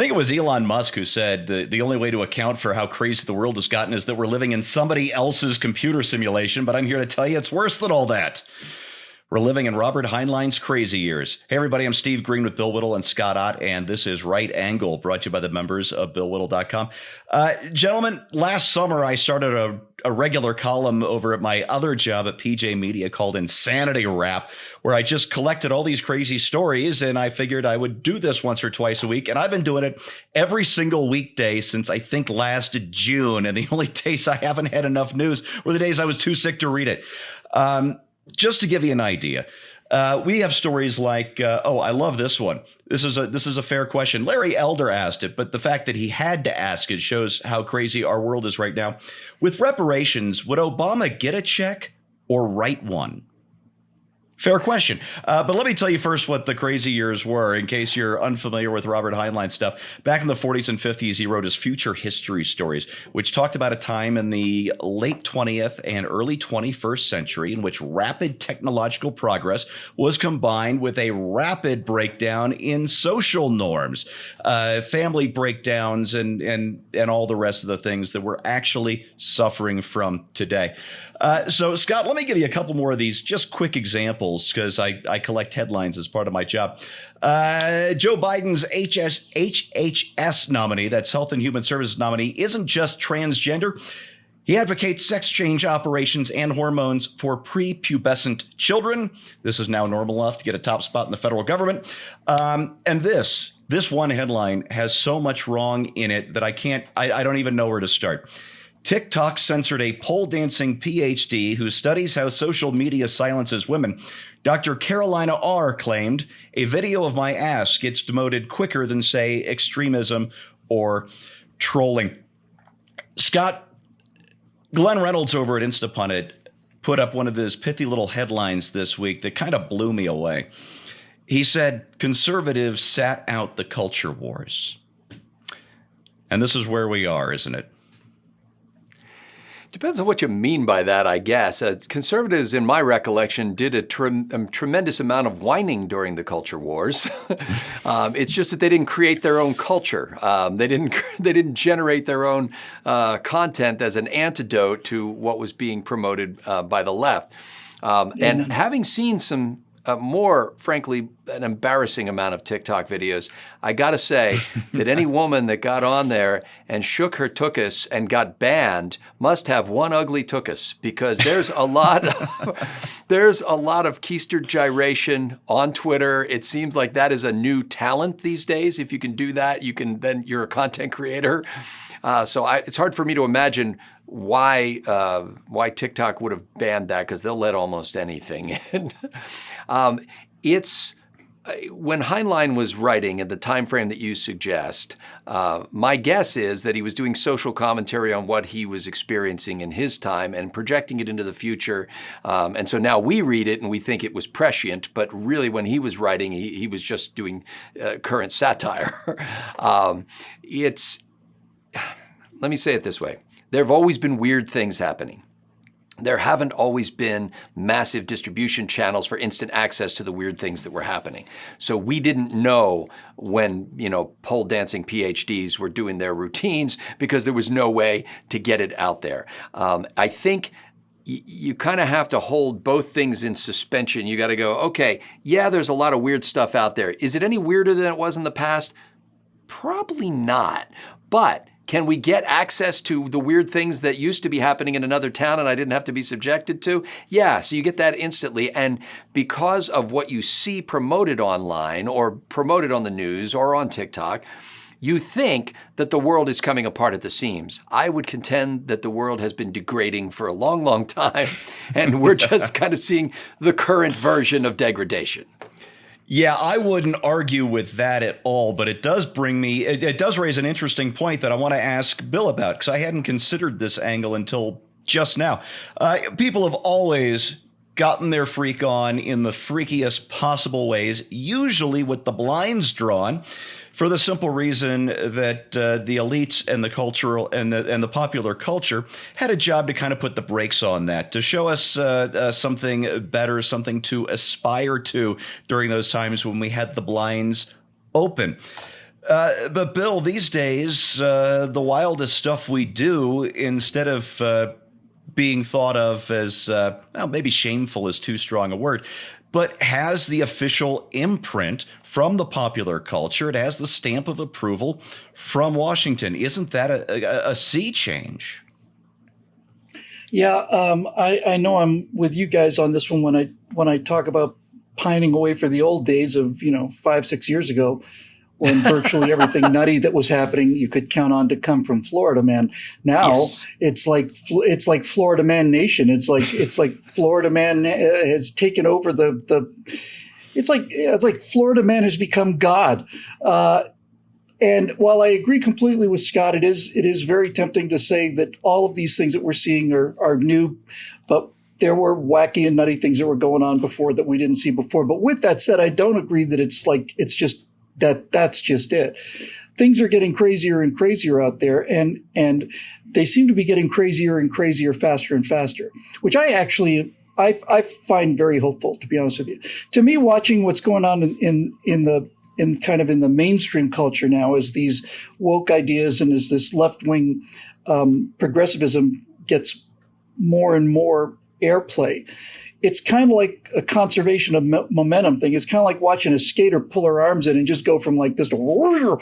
think it was Elon Musk who said the only way to account for how crazy the world has gotten is that we're living in somebody else's computer simulation. But I'm here to tell you it's worse than all that. We're living in Robert Heinlein's crazy years. Hey, everybody, I'm Steve Green with Bill Whittle and Scott Ott, and this is Right Angle, brought to you by the members of BillWhittle.com. Gentlemen, last summer I started a regular column over at my other job at PJ Media called Insanity Rap, where I just collected all these crazy stories, and I figured I would do this once or twice a week, and I've been doing it every single weekday since I think last June, and the only days I haven't had enough news were the days I was too sick to read it. Just to give you an idea, we have stories like, I love this one. This is a fair question. Larry Elder asked it, but the fact that he had to ask it shows how crazy our world is right now. With reparations, would Obama get a check or write one? Fair question. But let me tell you first what the crazy years were, in case you're unfamiliar with Robert Heinlein stuff. Back in the 40s and 50s, he wrote his Future History Stories, which talked about a time in the late 20th and early 21st century in which rapid technological progress was combined with a rapid breakdown in social norms, family breakdowns, and all the rest of the things that we're actually suffering from today. So, Scott, let me give you a couple more of these just quick examples because I collect headlines as part of my job. Joe Biden's HHS nominee, that's Health and Human Services nominee, isn't just transgender. He advocates sex change operations and hormones for pre-pubescent children. This is now normal enough to get a top spot in the federal government. And this one headline has so much wrong in it that I don't even know where to start. TikTok censored a pole dancing PhD who studies how social media silences women. Dr. Carolina R. claimed a video of my ass gets demoted quicker than, say, extremism or trolling. Scott, Glenn Reynolds over at Instapundit put up one of his pithy little headlines this week that kind of blew me away. He said, conservatives sat out the culture wars. And this is where we are, isn't it? Depends on what you mean by that, I guess. Conservatives, in my recollection, did a tremendous amount of whining during the culture wars. It's just that they didn't create their own culture. They didn't generate their own content as an antidote to what was being promoted by the left. And having seen some more, frankly, an embarrassing amount of TikTok videos, I got to say that any woman that got on there and shook her tuchus and got banned must have one ugly tuchus, because there's a lot of Keister gyration on Twitter. It seems like that is a new talent these days. If you can do that, you're a content creator. So it's hard for me to imagine why TikTok would have banned that, because they'll let almost anything in. It's when Heinlein was writing at the time frame that you suggest, my guess is that he was doing social commentary on what he was experiencing in his time and projecting it into the future. And so now we read it and we think it was prescient, but really when he was writing, he was just doing current satire. Let me say it this way. There have always been weird things happening. There haven't always been massive distribution channels for instant access to the weird things that were happening. So we didn't know when, pole dancing PhDs were doing their routines because there was no way to get it out there. I think you kind of have to hold both things in suspension. You got to go, okay, yeah, there's a lot of weird stuff out there. Is it any weirder than it was in the past? Probably not. But can we get access to the weird things that used to be happening in another town and I didn't have to be subjected to? Yeah, so you get that instantly. And because of what you see promoted online or promoted on the news or on TikTok, you think that the world is coming apart at the seams. I would contend that the world has been degrading for a long, long time, and we're just kind of seeing the current version of degradation. Yeah, I wouldn't argue with that at all, but it does raise an interesting point that I want to ask Bill about, because I hadn't considered this angle until just now. People have always gotten their freak on in the freakiest possible ways, usually with the blinds drawn, for the simple reason that the elites and the cultural and the popular culture had a job to kind of put the brakes on that, to show us something better, something to aspire to during those times when we had the blinds open. But Bill, these days, the wildest stuff we do, instead of being thought of as, well, maybe shameful is too strong a word, but has the official imprint from the popular culture. It has the stamp of approval from Washington. Isn't that a sea change? Yeah, I know I'm with you guys on this one when I talk about pining away for the old days of 5-6 years ago, when virtually everything nutty that was happening you could count on to come from Florida Man. Now it's like Florida Man Nation. It's like Florida Man has taken over the. It's like Florida Man has become God. And while I agree completely with Scott, it is very tempting to say that all of these things that we're seeing are new, but there were wacky and nutty things that were going on before that we didn't see before. But with that said, I don't agree that it's just that's just it. Things are getting crazier and crazier out there, and they seem to be getting crazier and crazier faster and faster, which I find very hopeful, to be honest with you. To me, watching what's going on in the mainstream culture now, as these woke ideas and as this left-wing progressivism gets more and more airplay, it's kind of like a conservation of momentum thing. It's kind of like watching a skater pull her arms in and just go from like this to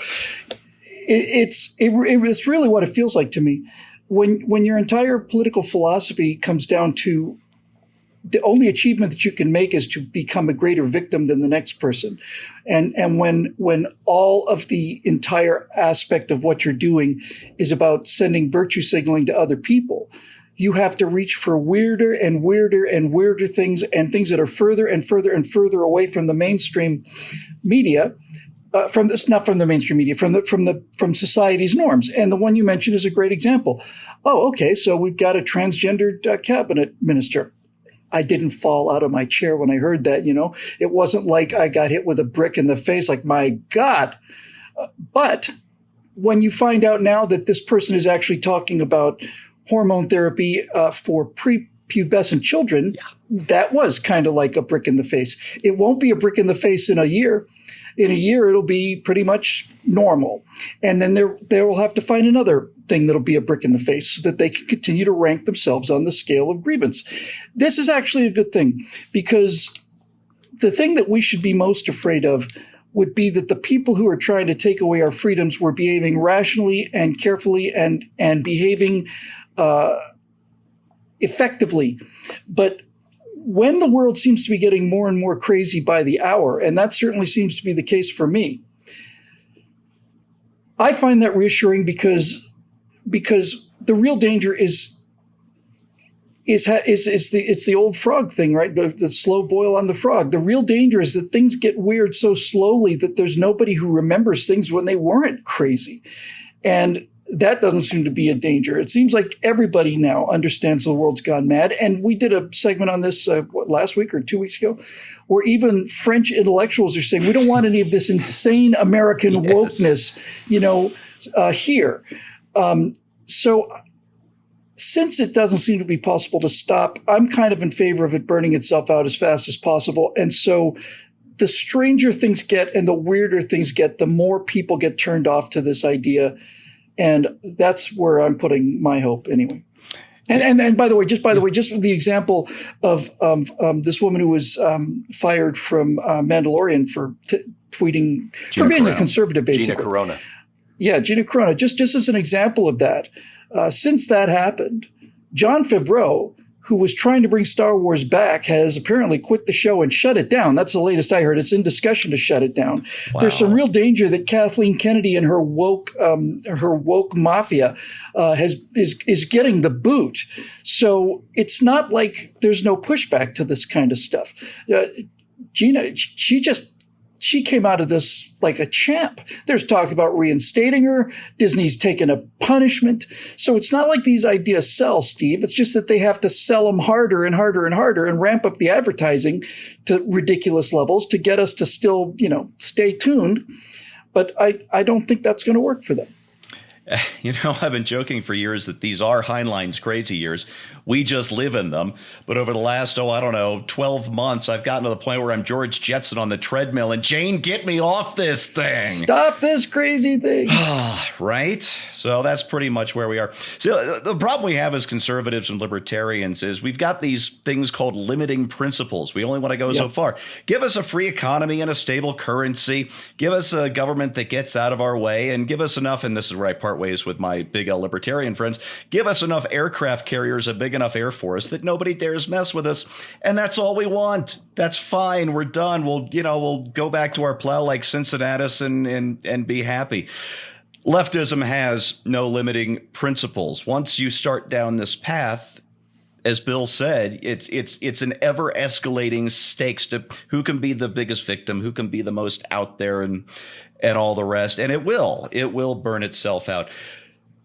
it's really what it feels like to me. When your entire political philosophy comes down to the only achievement that you can make is to become a greater victim than the next person. And when all of the entire aspect of what you're doing is about sending virtue signaling to other people, you have to reach for weirder and weirder and weirder things, and things that are further and further and further away from the mainstream media, from society's norms. And the one you mentioned is a great example. Oh, okay, so we've got a transgendered cabinet minister. I didn't fall out of my chair when I heard that, It wasn't like I got hit with a brick in the face, like, my God. But when you find out now that this person is actually talking about hormone therapy for pre-pubescent children, that was kind of like a brick in the face. It won't be a brick in the face in a year. In a year, it'll be pretty much normal. And then they will have to find another thing that'll be a brick in the face so that they can continue to rank themselves on the scale of grievance. This is actually a good thing, because the thing that we should be most afraid of would be that the people who are trying to take away our freedoms were behaving rationally and carefully and behaving effectively. But when the world seems to be getting more and more crazy by the hour, and that certainly seems to be the case for me, I find that reassuring, because the real danger is the old frog thing, right? The slow boil on the frog. The real danger is that things get weird so slowly that there's nobody who remembers things when they weren't crazy. And that doesn't seem to be a danger. It seems like everybody now understands the world's gone mad. And we did a segment on this last week or 2 weeks ago, where even French intellectuals are saying, we don't want any of this insane American wokeness, here. So since it doesn't seem to be possible to stop, I'm kind of in favor of it burning itself out as fast as possible. And so the stranger things get and the weirder things get, the more people get turned off to this idea. And that's where I'm putting my hope anyway. And by the way, just the example of this woman who was fired from Mandalorian for tweeting, for being a conservative, basically. Gina Carano. Yeah, Gina Carano. Just as an example of that, since that happened, Jon Favreau, who was trying to bring Star Wars back, has apparently quit the show and shut it down. That's the latest I heard. It's in discussion to shut it down. Wow. There's some real danger that Kathleen Kennedy and her woke mafia is getting the boot. So it's not like there's no pushback to this kind of stuff. Gina, she came out of this like a champ. There's talk about reinstating her. Disney's taken a punishment. So it's not like these ideas sell, Steve. It's just that they have to sell them harder and harder and harder and ramp up the advertising to ridiculous levels to get us to still, stay tuned. But I don't think that's going to work for them. You know, I've been joking for years that these are Heinlein's crazy years. We just live in them. But over the last, 12 months, I've gotten to the point where I'm George Jetson on the treadmill and Jane, get me off this thing. Stop this crazy thing. Right? So that's pretty much where we are. So the problem we have as conservatives and libertarians is we've got these things called limiting principles. We only want to go so far. Give us a free economy and a stable currency. Give us a government that gets out of our way, and give us enough, and this is where I part ways with my big L libertarian friends, give us enough aircraft carriers, a big enough air force that nobody dares mess with us. And that's all we want. That's fine. We're done. We'll go back to our plow like Cincinnatus and be happy. Leftism has no limiting principles. Once you start down this path, as Bill said, it's an ever escalating stakes to who can be the biggest victim, who can be the most out there, and all the rest. And it will burn itself out.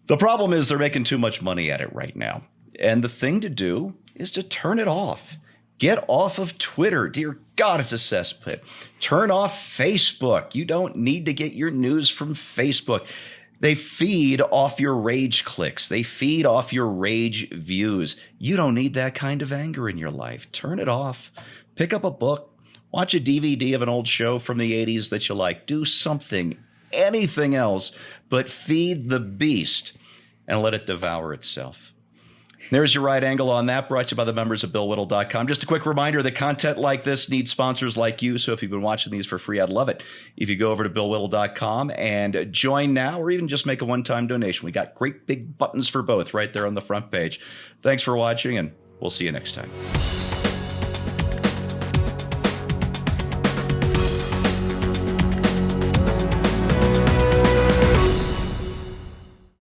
The problem is they're making too much money at it right now. And the thing to do is to turn it off. Get off of Twitter. Dear God, it's a cesspit. Turn off Facebook. You don't need to get your news from Facebook. They feed off your rage clicks. They feed off your rage views. You don't need that kind of anger in your life. Turn it off. Pick up a book. Watch a DVD of an old show from the 80s that you like. Do something, anything else, but feed the beast and let it devour itself. There's your right angle on that, brought to you by the members of BillWhittle.com. Just a quick reminder that content like this needs sponsors like you, so if you've been watching these for free, I'd love it if you go over to BillWhittle.com and join now, or even just make a one-time donation. We got great big buttons for both right there on the front page. Thanks for watching, and we'll see you next time.